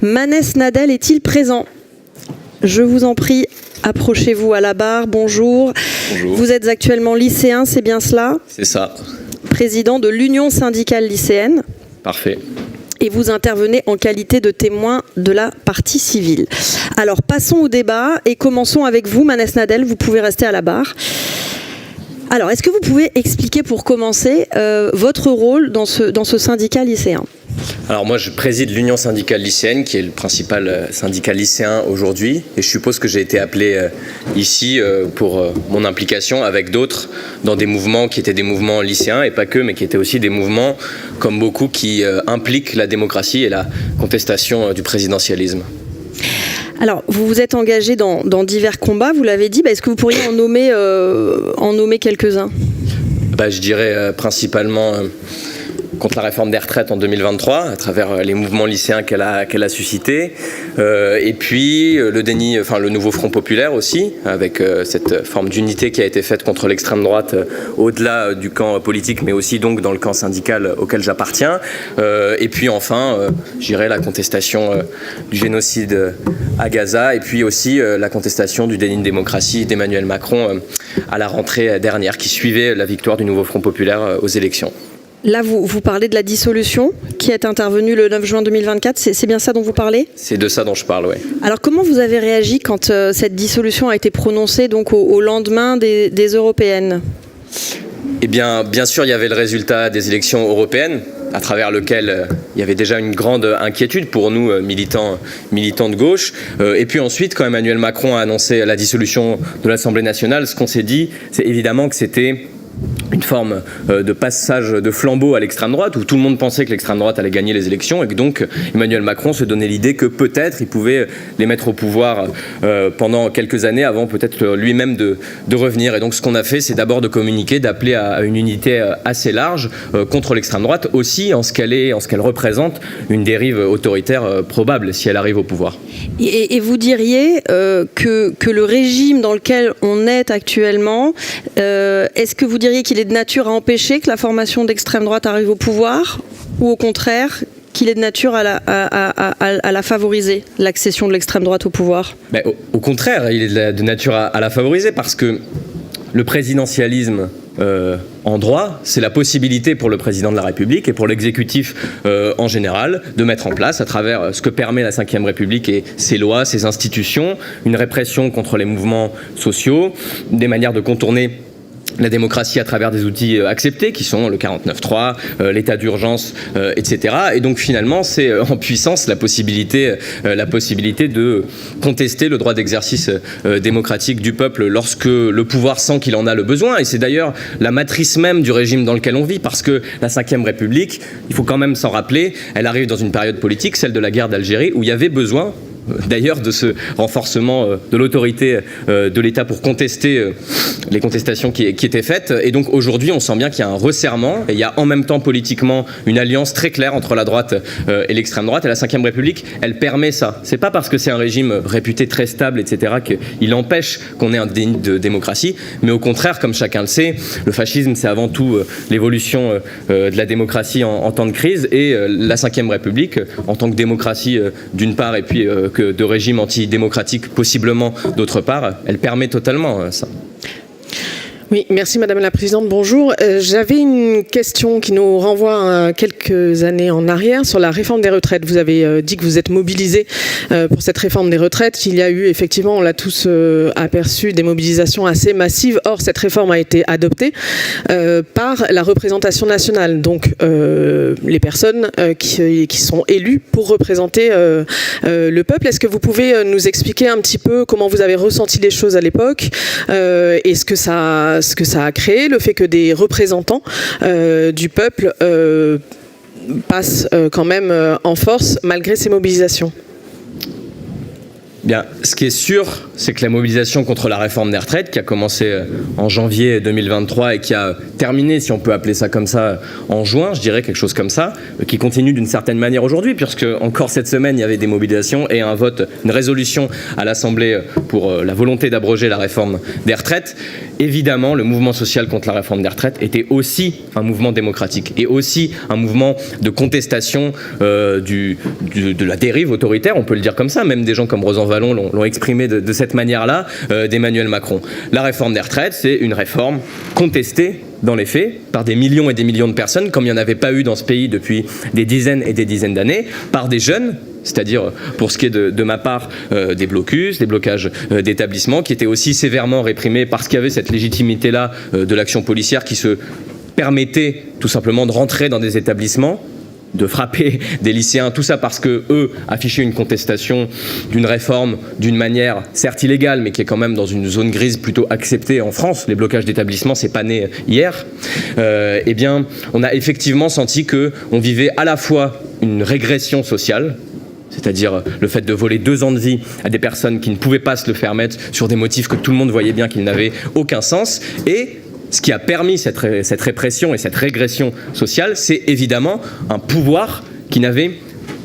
Manès Nadel est-il présent? Je vous en prie, approchez-vous à la barre. Bonjour. Bonjour. Vous êtes actuellement lycéen, c'est bien cela? C'est ça. Président de l'Union syndicale lycéenne. Parfait. Et vous intervenez en qualité de témoin de la partie civile. Alors, passons au débat et commençons avec vous, Manès Nadel. Vous pouvez rester à la barre. Alors, est-ce que vous pouvez expliquer pour commencer votre rôle dans ce syndicat lycéen? Alors moi je préside l'Union syndicale lycéenne qui est le principal syndicat lycéen aujourd'hui et je suppose que j'ai été appelé ici pour mon implication avec d'autres dans des mouvements qui étaient des mouvements lycéens et pas que, mais qui étaient aussi des mouvements comme beaucoup qui impliquent la démocratie et la contestation du présidentialisme. Alors, vous vous êtes engagé dans divers combats, vous l'avez dit. Est-ce que vous pourriez en nommer quelques-uns? Je dirais principalement contre la réforme des retraites en 2023, à travers les mouvements lycéens qu'elle a suscités. Et puis le nouveau Front populaire aussi, avec cette forme d'unité qui a été faite contre l'extrême droite au-delà du camp politique, mais aussi donc dans le camp syndical auquel j'appartiens. Et puis enfin, je dirais la contestation du génocide à Gaza, et puis aussi la contestation du déni de démocratie d'Emmanuel Macron à la rentrée dernière, qui suivait la victoire du nouveau Front populaire aux élections. Là, vous parlez de la dissolution qui est intervenue le 9 juin 2024. C'est bien ça dont vous parlez? C'est de ça dont je parle, oui. Alors, comment vous avez réagi quand cette dissolution a été prononcée donc, au lendemain des européennes? Eh bien sûr, il y avait le résultat des élections européennes, à travers lequel il y avait déjà une grande inquiétude pour nous, militants de gauche. Et puis ensuite, quand Emmanuel Macron a annoncé la dissolution de l'Assemblée nationale, ce qu'on s'est dit, c'est évidemment que c'était une forme de passage de flambeau à l'extrême droite, où tout le monde pensait que l'extrême droite allait gagner les élections, et que donc Emmanuel Macron se donnait l'idée que peut-être il pouvait les mettre au pouvoir pendant quelques années, avant peut-être lui-même de revenir. Et donc ce qu'on a fait, c'est d'abord de communiquer, d'appeler à une unité assez large contre l'extrême droite, aussi en ce qu'elle représente une dérive autoritaire probable si elle arrive au pouvoir. Et vous diriez que le régime dans lequel on est actuellement, est-ce que vous diriez qu'il est de nature à empêcher que la formation d'extrême droite arrive au pouvoir, ou au contraire qu'il est de nature à la favoriser, l'accession de l'extrême droite au pouvoir? Au contraire, il est de nature à la favoriser, parce que le présidentialisme en droit, c'est la possibilité pour le président de la République et pour l'exécutif en général de mettre en place, à travers ce que permet la Ve République et ses lois, ses institutions, une répression contre les mouvements sociaux, des manières de contourner la démocratie à travers des outils acceptés qui sont le 49.3, l'état d'urgence, etc. Et donc finalement c'est en puissance la possibilité de contester le droit d'exercice démocratique du peuple lorsque le pouvoir sent qu'il en a le besoin. Et c'est d'ailleurs la matrice même du régime dans lequel on vit, parce que la Ve République, il faut quand même s'en rappeler, elle arrive dans une période politique, celle de la guerre d'Algérie, où il y avait besoin d'ailleurs de ce renforcement de l'autorité de l'État pour contester les contestations qui étaient faites. Et donc aujourd'hui, on sent bien qu'il y a un resserrement, et il y a en même temps politiquement une alliance très claire entre la droite et l'extrême droite. Et la Ve République, elle permet ça. C'est pas parce que c'est un régime réputé très stable, etc., qu'il empêche qu'on ait un déni de démocratie, mais au contraire, comme chacun le sait, le fascisme, c'est avant tout l'évolution de la démocratie en temps de crise, et la Ve République, en tant que démocratie d'une part, et puis de régime antidémocratique possiblement d'autre part, elle permet totalement ça. Oui, merci Madame la Présidente, bonjour. J'avais une question qui nous renvoie à quelques années en arrière sur la réforme des retraites. Vous avez dit que vous êtes mobilisés pour cette réforme des retraites. Il y a eu effectivement, on l'a tous aperçu, des mobilisations assez massives. Or, cette réforme a été adoptée par la représentation nationale, donc les personnes qui sont élues pour représenter le peuple. Est-ce que vous pouvez nous expliquer un petit peu comment vous avez ressenti les choses à l'époque et ce que ça a créé, le fait que des représentants du peuple passent quand même en force malgré ces mobilisations? Bien, ce qui est sûr, c'est que la mobilisation contre la réforme des retraites, qui a commencé en janvier 2023 et qui a terminé, si on peut appeler ça comme ça, en juin, je dirais quelque chose comme ça, qui continue d'une certaine manière aujourd'hui, puisque encore cette semaine, il y avait des mobilisations et un vote, une résolution à l'Assemblée pour la volonté d'abroger la réforme des retraites. évidemment, le mouvement social contre la réforme des retraites était aussi un mouvement démocratique et aussi un mouvement de contestation de la dérive autoritaire, on peut le dire comme ça, même des gens comme Rosan Vallon l'ont exprimé de cette manière-là, d'Emmanuel Macron. La réforme des retraites, c'est une réforme contestée dans les faits, par des millions et des millions de personnes, comme il n'y en avait pas eu dans ce pays depuis des dizaines et des dizaines d'années, par des jeunes, c'est-à-dire, pour ce qui est de ma part, des blocus, des blocages d'établissements, qui étaient aussi sévèrement réprimés parce qu'il y avait cette légitimité-là de l'action policière qui se permettait tout simplement de rentrer dans des établissements, de frapper des lycéens, tout ça parce que eux affichaient une contestation d'une réforme d'une manière certes illégale, mais qui est quand même dans une zone grise plutôt acceptée en France. Les blocages d'établissements, c'est pas né hier. Eh bien, on a effectivement senti que on vivait à la fois une régression sociale, c'est-à-dire le fait de voler 2 ans de vie à des personnes qui ne pouvaient pas se le permettre sur des motifs que tout le monde voyait bien qu'ils n'avaient aucun sens, et ce qui a permis cette répression et cette régression sociale, c'est évidemment un pouvoir qui n'avait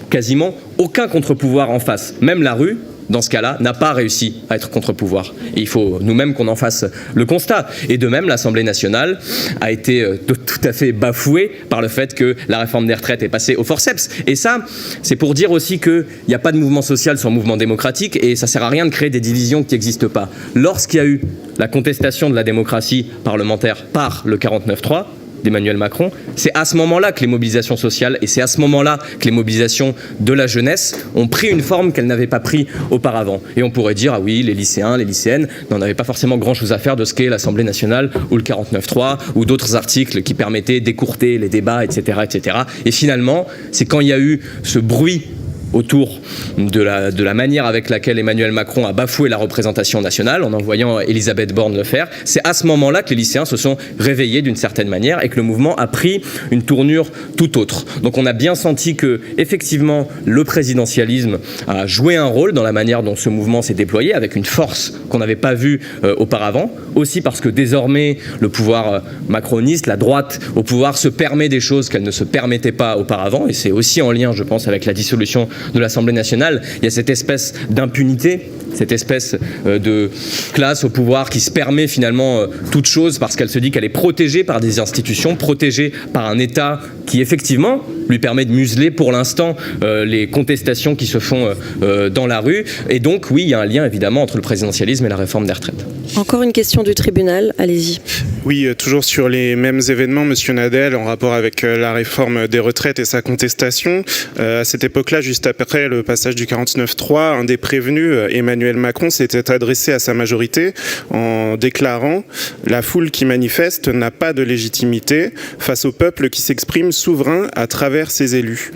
quasiment aucun contre-pouvoir en face. Même la rue, dans ce cas-là, n'a pas réussi à être contre-pouvoir. Et il faut nous-mêmes qu'on en fasse le constat. Et de même, l'Assemblée nationale a été tout à fait bafouée par le fait que la réforme des retraites est passée au forceps. Et ça, c'est pour dire aussi qu'il n'y a pas de mouvement social sans mouvement démocratique, et ça ne sert à rien de créer des divisions qui n'existent pas. Lorsqu'il y a eu la contestation de la démocratie parlementaire par le 49.3, d'Emmanuel Macron, c'est à ce moment-là que les mobilisations sociales et c'est à ce moment-là que les mobilisations de la jeunesse ont pris une forme qu'elles n'avaient pas pris auparavant. Et on pourrait dire, ah oui, les lycéens, les lycéennes n'en avaient pas forcément grand-chose à faire de ce qu'est l'Assemblée nationale ou le 49.3 ou d'autres articles qui permettaient d'écourter les débats, etc., etc. Et finalement, c'est quand il y a eu ce bruit autour de la manière avec laquelle Emmanuel Macron a bafoué la représentation nationale en envoyant Elisabeth Borne le faire, c'est à ce moment-là que les lycéens se sont réveillés d'une certaine manière et que le mouvement a pris une tournure tout autre. Donc on a bien senti que, effectivement, le présidentialisme a joué un rôle dans la manière dont ce mouvement s'est déployé, avec une force qu'on n'avait pas vue auparavant, aussi parce que désormais le pouvoir macroniste, la droite au pouvoir, se permet des choses qu'elle ne se permettait pas auparavant, et c'est aussi en lien, je pense, avec la dissolution de l'Assemblée nationale. Il y a cette espèce d'impunité, cette espèce de classe au pouvoir qui se permet finalement toute chose parce qu'elle se dit qu'elle est protégée par des institutions, protégée par un État qui effectivement lui permet de museler pour l'instant les contestations qui se font dans la rue. Et donc oui, il y a un lien évidemment entre le présidentialisme et la réforme des retraites. Encore une question du tribunal, allez-y. Oui, toujours sur les mêmes événements, Monsieur Nadel, en rapport avec la réforme des retraites et sa contestation. À cette époque-là, juste après le passage du 49.3, un des prévenus, Emmanuel Macron, s'était adressé à sa majorité en déclarant « La foule qui manifeste n'a pas de légitimité face au peuple qui s'exprime souverain à travers ses élus ».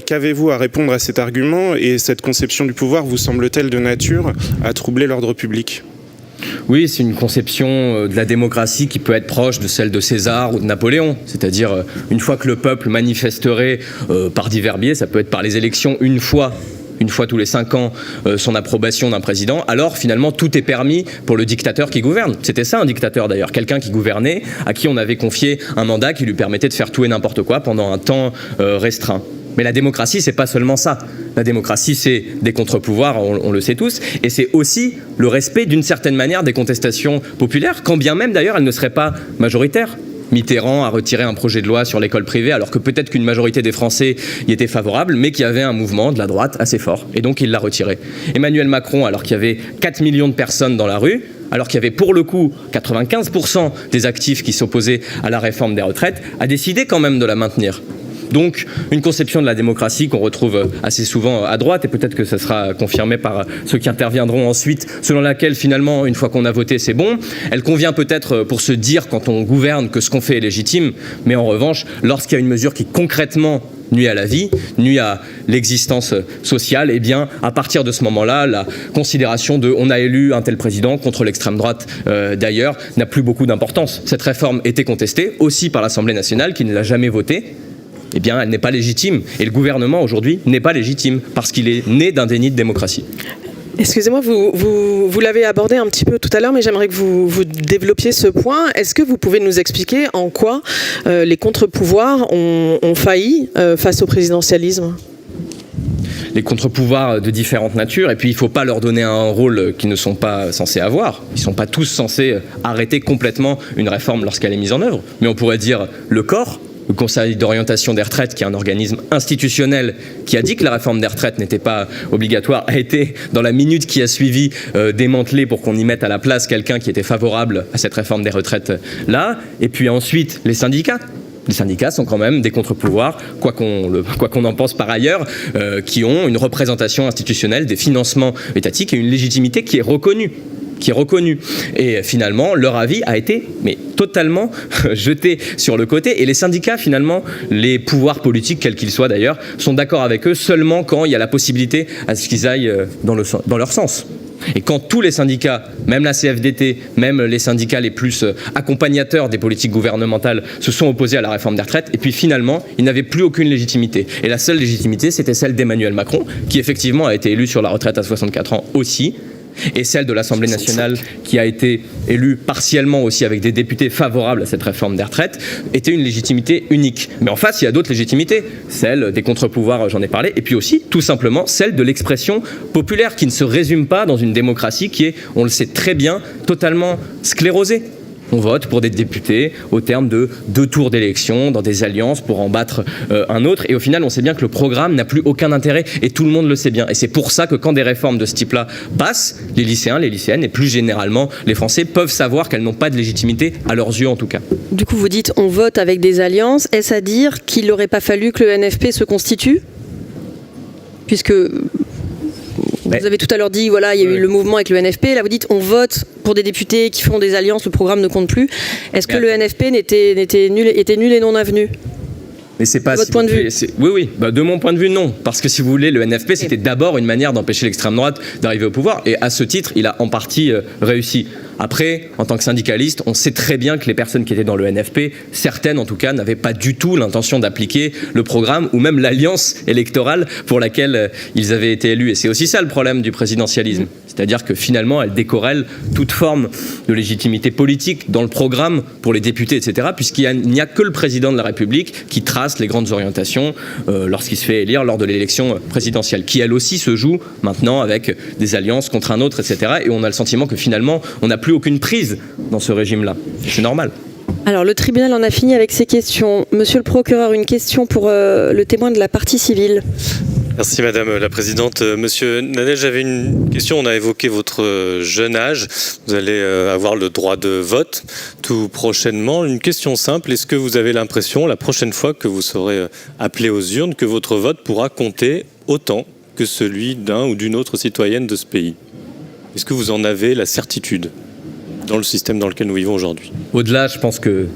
Qu'avez-vous à répondre à cet argument et cette conception du pouvoir vous semble-t-elle de nature à troubler l'ordre public ? Oui, c'est une conception de la démocratie qui peut être proche de celle de César ou de Napoléon. C'est-à-dire, une fois que le peuple manifesterait par divers biais, ça peut être par les élections une fois tous les 5 ans, son approbation d'un président, alors finalement tout est permis pour le dictateur qui gouverne. C'était ça un dictateur d'ailleurs, quelqu'un qui gouvernait, à qui on avait confié un mandat qui lui permettait de faire tout et n'importe quoi pendant un temps restreint. Mais la démocratie, c'est pas seulement ça. La démocratie, c'est des contre-pouvoirs, on le sait tous, et c'est aussi le respect d'une certaine manière des contestations populaires, quand bien même d'ailleurs elles ne seraient pas majoritaires. Mitterrand a retiré un projet de loi sur l'école privée, alors que peut-être qu'une majorité des Français y était favorable, mais qu'il y avait un mouvement de la droite assez fort, et donc il l'a retiré. Emmanuel Macron, alors qu'il y avait 4 millions de personnes dans la rue, alors qu'il y avait pour le coup 95% des actifs qui s'opposaient à la réforme des retraites, a décidé quand même de la maintenir. Donc une conception de la démocratie qu'on retrouve assez souvent à droite, et peut-être que ça sera confirmé par ceux qui interviendront ensuite, selon laquelle finalement une fois qu'on a voté c'est bon. Elle convient peut-être pour se dire quand on gouverne que ce qu'on fait est légitime, mais en revanche lorsqu'il y a une mesure qui concrètement nuit à la vie, nuit à l'existence sociale, et bien à partir de ce moment-là, la considération de on a élu un tel président contre l'extrême droite d'ailleurs n'a plus beaucoup d'importance. Cette réforme était contestée aussi par l'Assemblée nationale qui ne l'a jamais votée. Eh bien, elle n'est pas légitime. Et le gouvernement, aujourd'hui, n'est pas légitime parce qu'il est né d'un déni de démocratie. Excusez-moi, vous l'avez abordé un petit peu tout à l'heure, mais j'aimerais que vous développiez ce point. Est-ce que vous pouvez nous expliquer en quoi les contre-pouvoirs ont failli face au présidentialisme ? les contre-pouvoirs de différentes natures, et puis il ne faut pas leur donner un rôle qu'ils ne sont pas censés avoir. Ils ne sont pas tous censés arrêter complètement une réforme lorsqu'elle est mise en œuvre. Mais on pourrait dire le corps, le Conseil d'orientation des retraites, qui est un organisme institutionnel qui a dit que la réforme des retraites n'était pas obligatoire, a été, dans la minute qui a suivi, démantelé pour qu'on y mette à la place quelqu'un qui était favorable à cette réforme des retraites-là. Et puis ensuite, les syndicats. Les syndicats sont quand même des contre-pouvoirs, quoi qu'on en pense par ailleurs, qui ont une représentation institutionnelle, des financements étatiques et une légitimité qui est reconnue. Et finalement, leur avis a été totalement jeté sur le côté. Et les syndicats, finalement, les pouvoirs politiques, quels qu'ils soient d'ailleurs, sont d'accord avec eux seulement quand il y a la possibilité à ce qu'ils aillent dans leur sens. Et quand tous les syndicats, même la CFDT, même les syndicats les plus accompagnateurs des politiques gouvernementales, se sont opposés à la réforme des retraites, et puis finalement, ils n'avaient plus aucune légitimité. Et la seule légitimité, c'était celle d'Emmanuel Macron, qui effectivement a été élu sur la retraite à 64 ans aussi, et celle de l'Assemblée nationale, qui a été élue partiellement aussi avec des députés favorables à cette réforme des retraites, était une légitimité unique. Mais en face, il y a d'autres légitimités, celle des contre-pouvoirs, j'en ai parlé, et puis aussi, tout simplement, celle de l'expression populaire, qui ne se résume pas dans une démocratie qui est, on le sait très bien, totalement sclérosée. On vote pour des députés au terme de 2 tours d'élection, dans des alliances pour en battre un autre. Et au final, on sait bien que le programme n'a plus aucun intérêt, et tout le monde le sait bien. Et c'est pour ça que quand des réformes de ce type-là passent, les lycéens, les lycéennes, et plus généralement les Français, peuvent savoir qu'elles n'ont pas de légitimité, à leurs yeux en tout cas. Du coup, vous dites on vote avec des alliances. Est-ce à dire qu'il n'aurait pas fallu que le NFP se constitue ? Puisque... Vous avez tout à l'heure dit, voilà, il y a eu le mouvement avec le NFP. Là, vous dites, on vote pour des députés qui font des alliances, le programme ne compte plus. Est-ce que le NFP était nul et non avenu ? Mais c'est pas de votre point de vue. Oui. De mon point de vue, non. Parce que si vous voulez, le NFP, c'était d'abord une manière d'empêcher l'extrême droite d'arriver au pouvoir. Et à ce titre, il a en partie réussi. Après, en tant que syndicaliste, on sait très bien que les personnes qui étaient dans le NFP, certaines en tout cas, n'avaient pas du tout l'intention d'appliquer le programme ou même l'alliance électorale pour laquelle ils avaient été élus. Et c'est aussi ça le problème du présidentialisme. C'est-à-dire que finalement, elle décorrèle toute forme de légitimité politique dans le programme pour les députés, etc. Puisqu'il n'y a que le président de la République qui trace les grandes orientations lorsqu'il se fait élire lors de l'élection présidentielle, qui elle aussi se joue maintenant avec des alliances contre un autre, etc. Et on a le sentiment que finalement, on n'a plus aucune prise dans ce régime-là. C'est normal. Alors, le tribunal en a fini avec ses questions. Monsieur le procureur, une question pour le témoin de la partie civile. Merci Madame la Présidente. Monsieur Nadel, j'avais une question. On a évoqué votre jeune âge. Vous allez avoir le droit de vote tout prochainement. Une question simple. Est-ce que vous avez l'impression, la prochaine fois que vous serez appelé aux urnes, que votre vote pourra compter autant que celui d'un ou d'une autre citoyenne de ce pays ? Est-ce que vous en avez la certitude dans le système dans lequel nous vivons aujourd'hui ? Au-delà, je pense que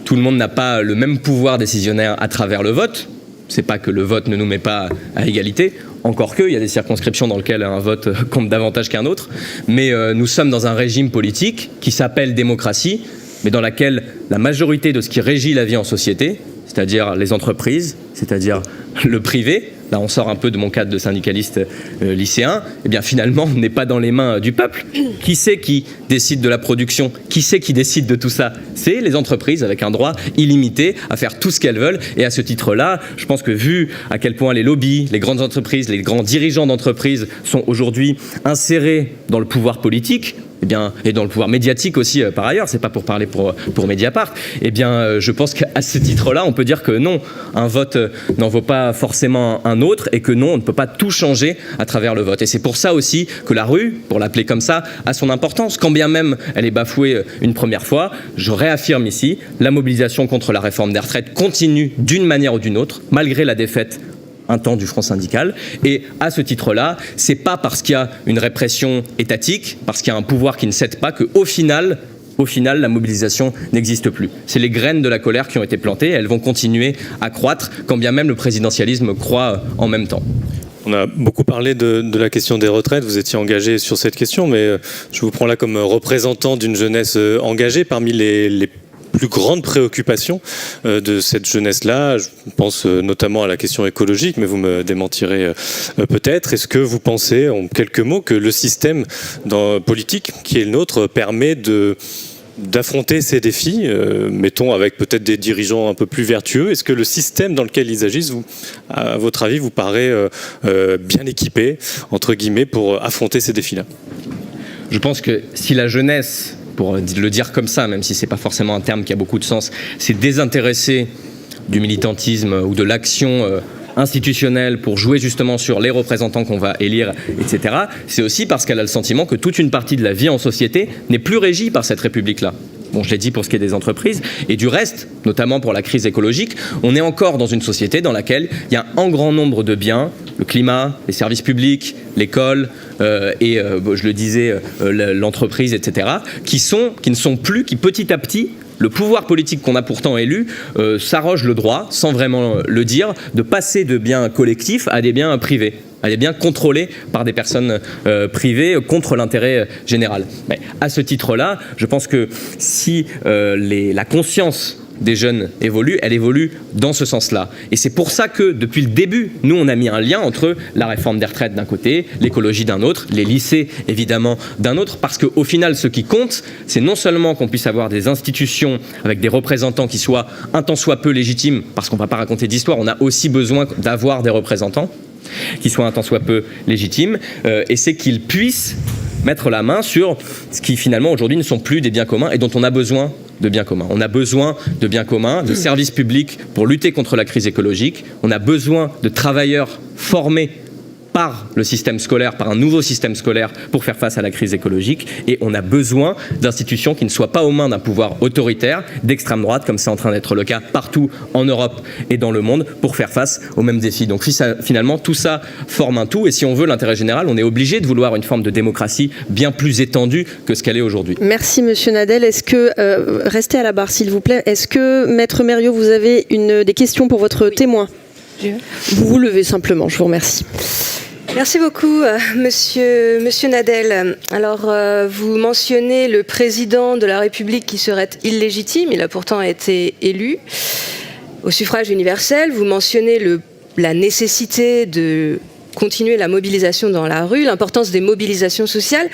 tout le monde n'a pas le même pouvoir décisionnaire à travers le vote. C'est pas que le vote ne nous met pas à égalité, encore qu'il y a des circonscriptions dans lesquelles un vote compte davantage qu'un autre. Mais nous sommes dans un régime politique qui s'appelle démocratie, mais dans laquelle la majorité de ce qui régit la vie en société, c'est-à-dire les entreprises, c'est-à-dire le privé, là on sort un peu de mon cadre de syndicaliste lycéen, eh bien finalement n'est pas dans les mains du peuple. Qui c'est qui décide de la production ? Qui c'est qui décide de tout ça ? C'est les entreprises avec un droit illimité à faire tout ce qu'elles veulent. Et à ce titre-là, je pense que vu à quel point les lobbies, les grandes entreprises, les grands dirigeants d'entreprises sont aujourd'hui insérés dans le pouvoir politique, eh bien, et dans le pouvoir médiatique aussi par ailleurs, c'est pas pour parler pour Mediapart, eh bien, je pense qu'à ce titre-là, on peut dire que non, un vote n'en vaut pas forcément un autre et que non, on ne peut pas tout changer à travers le vote. Et c'est pour ça aussi que la rue, pour l'appeler comme ça, a son importance. Quand bien même elle est bafouée une première fois, je réaffirme ici, la mobilisation contre la réforme des retraites continue d'une manière ou d'une autre, malgré la défaite un temps du front syndical. Et à ce titre-là, c'est pas parce qu'il y a une répression étatique, parce qu'il y a un pouvoir qui ne cède pas, qu'au final, la mobilisation n'existe plus. C'est les graines de la colère qui ont été plantées, elles vont continuer à croître, quand bien même le présidentialisme croît en même temps. On a beaucoup parlé de la question des retraites, vous étiez engagé sur cette question, mais je vous prends là comme représentant d'une jeunesse engagée. Parmi les plus grande préoccupation de cette jeunesse-là, je pense notamment à la question écologique, mais vous me démentirez peut-être. Est-ce que vous pensez, en quelques mots, que le système politique qui est le nôtre permet de d'affronter ces défis, mettons avec peut-être des dirigeants un peu plus vertueux? Est-ce que le système dans lequel ils agissent, à votre avis, vous paraît bien équipé, entre guillemets, pour affronter ces défis-là? Je pense que si la jeunesse, pour le dire comme ça, même si c'est pas forcément un terme qui a beaucoup de sens, s'est désintéressée du militantisme ou de l'action institutionnelle pour jouer justement sur les représentants qu'on va élire, etc., c'est aussi parce qu'elle a le sentiment que toute une partie de la vie en société n'est plus régie par cette République-là. Bon, je l'ai dit pour ce qui est des entreprises. Et du reste, notamment pour la crise écologique, on est encore dans une société dans laquelle il y a un grand nombre de biens, le climat, les services publics, l'école et, je le disais, l'entreprise, etc., qui ne sont plus, qui petit à petit, le pouvoir politique qu'on a pourtant élu s'arroge le droit, sans vraiment le dire, de passer de biens collectifs à des biens privés, à des biens contrôlés par des personnes privées contre l'intérêt général. Mais à ce titre-là, je pense que si la conscience des jeunes évolue, elle évolue dans ce sens-là. Et c'est pour ça que, depuis le début, nous, on a mis un lien entre la réforme des retraites d'un côté, l'écologie d'un autre, les lycées, évidemment, d'un autre, parce qu'au final, ce qui compte, c'est non seulement qu'on puisse avoir des institutions avec des représentants qui soient un tant soit peu légitimes, parce qu'on ne va pas raconter d'histoire, on a aussi besoin d'avoir des représentants qui soient un tant soit peu légitimes, et c'est qu'ils puissent mettre la main sur ce qui, finalement, aujourd'hui, ne sont plus des biens communs et dont on a besoin de biens communs. On a besoin de biens communs, de services publics pour lutter contre la crise écologique. On a besoin de travailleurs formés par le système scolaire, par un nouveau système scolaire pour faire face à la crise écologique. Et on a besoin d'institutions qui ne soient pas aux mains d'un pouvoir autoritaire, d'extrême droite, comme c'est en train d'être le cas partout en Europe et dans le monde, pour faire face aux mêmes défis. Donc finalement, tout ça forme un tout. Et si on veut l'intérêt général, on est obligé de vouloir une forme de démocratie bien plus étendue que ce qu'elle est aujourd'hui. Merci Monsieur Nadel. Est-ce que, restez à la barre s'il vous plaît, est-ce que Maître Mériot, vous avez des questions pour votre témoin? Vous vous levez simplement, je vous remercie. Merci beaucoup, Monsieur Nadel. Alors, vous mentionnez le président de la République qui serait illégitime. Il a pourtant été élu au suffrage universel. Vous mentionnez la nécessité de continuer la mobilisation dans la rue, l'importance des mobilisations sociales.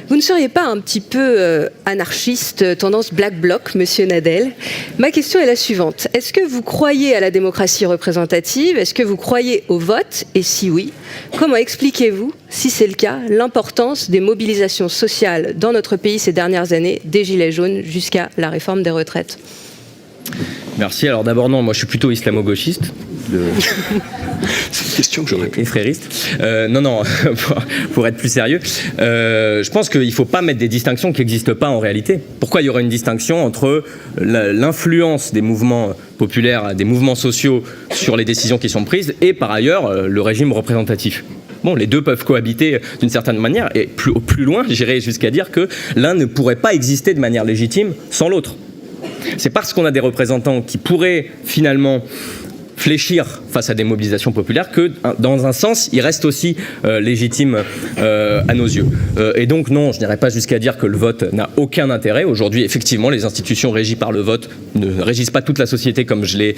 Vous ne seriez pas un petit peu anarchiste, tendance Black Bloc, Monsieur Nadel? Ma question est la suivante. Est-ce que vous croyez à la démocratie représentative? Est-ce que vous croyez au vote? Et si oui, comment expliquez-vous, si c'est le cas, l'importance des mobilisations sociales dans notre pays ces dernières années, des Gilets jaunes jusqu'à la réforme des retraites? Merci. Alors d'abord, non, moi je suis plutôt islamo-gauchiste. C'est une question que j'aurais pu. Et frériste. Non, pour être plus sérieux, je pense qu'il ne faut pas mettre des distinctions qui n'existent pas en réalité. Pourquoi il y aurait une distinction entre l'influence des mouvements populaires, des mouvements sociaux sur les décisions qui sont prises et par ailleurs le régime représentatif? Bon, les deux peuvent cohabiter d'une certaine manière et au plus loin, j'irais jusqu'à dire que l'un ne pourrait pas exister de manière légitime sans l'autre. C'est parce qu'on a des représentants qui pourraient finalement fléchir face à des mobilisations populaires que, dans un sens, il reste aussi légitime à nos yeux. Et donc, non, je n'irai pas jusqu'à dire que le vote n'a aucun intérêt. Aujourd'hui, effectivement, les institutions régies par le vote ne régissent pas toute la société, comme je l'ai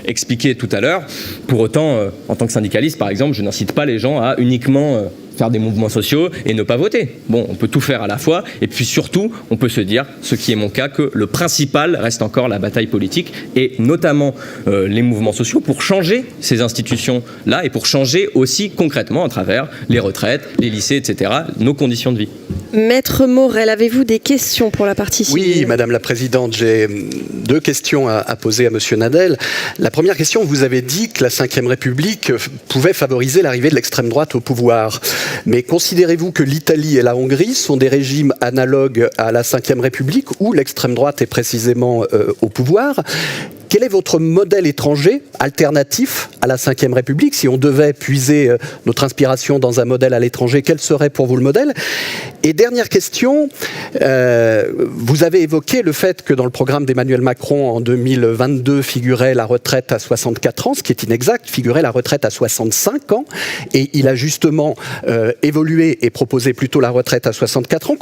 expliqué tout à l'heure. Pour autant, en tant que syndicaliste, par exemple, je n'incite pas les gens à uniquement faire des mouvements sociaux et ne pas voter. Bon, on peut tout faire à la fois, et puis surtout, on peut se dire, ce qui est mon cas, que le principal reste encore la bataille politique, et notamment les mouvements sociaux, pour changer ces institutions-là, et pour changer aussi concrètement, à travers les retraites, les lycées, etc., nos conditions de vie. Maître Morel, avez-vous des questions pour la partie civile? Oui, Madame la Présidente, j'ai deux questions à poser à Monsieur Nadel. La première question, vous avez dit que la Ve République pouvait favoriser l'arrivée de l'extrême droite au pouvoir. Mais considérez-vous que l'Italie et la Hongrie sont des régimes analogues à la Ve République où l'extrême droite est précisément au pouvoir? Quel est votre modèle étranger alternatif à la Ve République? Si on devait puiser notre inspiration dans un modèle à l'étranger, quel serait pour vous le modèle? Et dernière question, vous avez évoqué le fait que dans le programme d'Emmanuel Macron en 2022 figurait la retraite à 64 ans, ce qui est inexact, figurait la retraite à 65 ans, et il a justement évolué et proposé plutôt la retraite à 64 ans.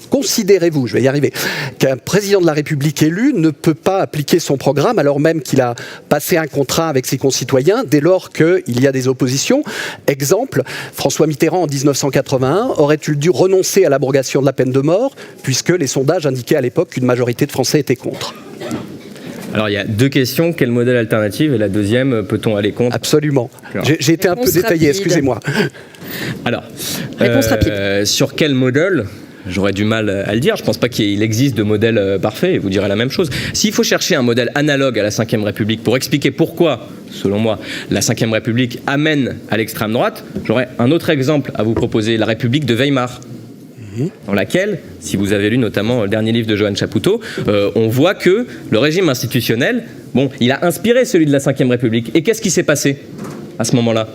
Considérez-vous, je vais y arriver, qu'un président de la République élu ne peut pas appliquer son programme programme, alors même qu'il a passé un contrat avec ses concitoyens dès lors qu'il y a des oppositions. Exemple, François Mitterrand en 1981 aurait-il dû renoncer à l'abrogation de la peine de mort puisque les sondages indiquaient à l'époque qu'une majorité de Français étaient contre? Alors il y a deux questions, quel modèle alternatif, et la deuxième, peut-on aller contre? Absolument. J'ai été un peu détaillé, excusez-moi. Alors, réponse rapide. Sur quel modèle? J'aurais du mal à le dire. Je ne pense pas qu'il existe de modèle parfait, et vous direz la même chose. S'il faut chercher un modèle analogue à la Ve République pour expliquer pourquoi, selon moi, la Ve République amène à l'extrême droite, j'aurais un autre exemple à vous proposer, la République de Weimar, dans laquelle, si vous avez lu notamment le dernier livre de Johann Chapoutot, on voit que le régime institutionnel, bon, il a inspiré celui de la Ve République. Et qu'est-ce qui s'est passé à ce moment-là?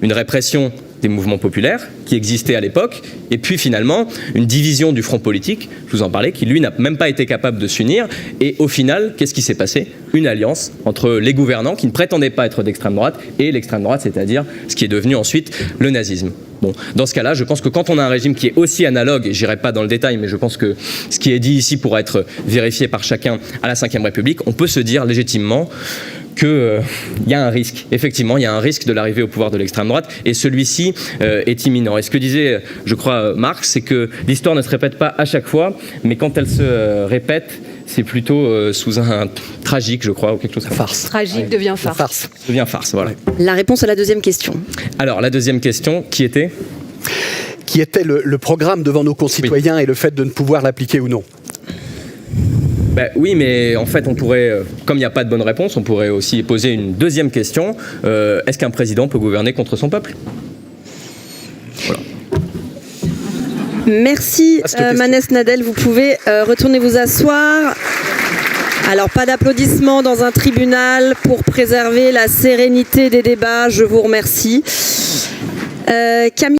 Une répression des mouvements populaires qui existaient à l'époque, et puis finalement une division du front politique, je vous en parlais, qui lui n'a même pas été capable de s'unir, et au final, qu'est-ce qui s'est passé? Une alliance entre les gouvernants qui ne prétendaient pas être d'extrême droite et l'extrême droite, c'est-à-dire ce qui est devenu ensuite le nazisme. Bon, dans ce cas-là, je pense que quand on a un régime qui est aussi analogue, et j'irai pas dans le détail, mais je pense que ce qui est dit ici pourra être vérifié par chacun à la Ve République, on peut se dire légitimement qu'il y a un risque. Effectivement, il y a un risque de l'arrivée au pouvoir de l'extrême droite, et celui-ci est imminent. Et ce que disait, je crois, Marx, c'est que l'histoire ne se répète pas à chaque fois, mais quand elle se répète, c'est plutôt sous un tragique, je crois, ou quelque chose comme ça. Farce. Tragique devient farce. Devient farce, voilà. La réponse à la deuxième question. Alors, la deuxième question, qui était le programme devant nos concitoyens, oui, et le fait de ne pouvoir l'appliquer ou non. Ben oui, mais en fait, on pourrait, comme il n'y a pas de bonne réponse, on pourrait aussi poser une deuxième question. Est-ce qu'un président peut gouverner contre son peuple? Voilà. Merci Manès Nadel, vous pouvez retourner vous asseoir. Alors pas d'applaudissements dans un tribunal pour préserver la sérénité des débats, je vous remercie. Camille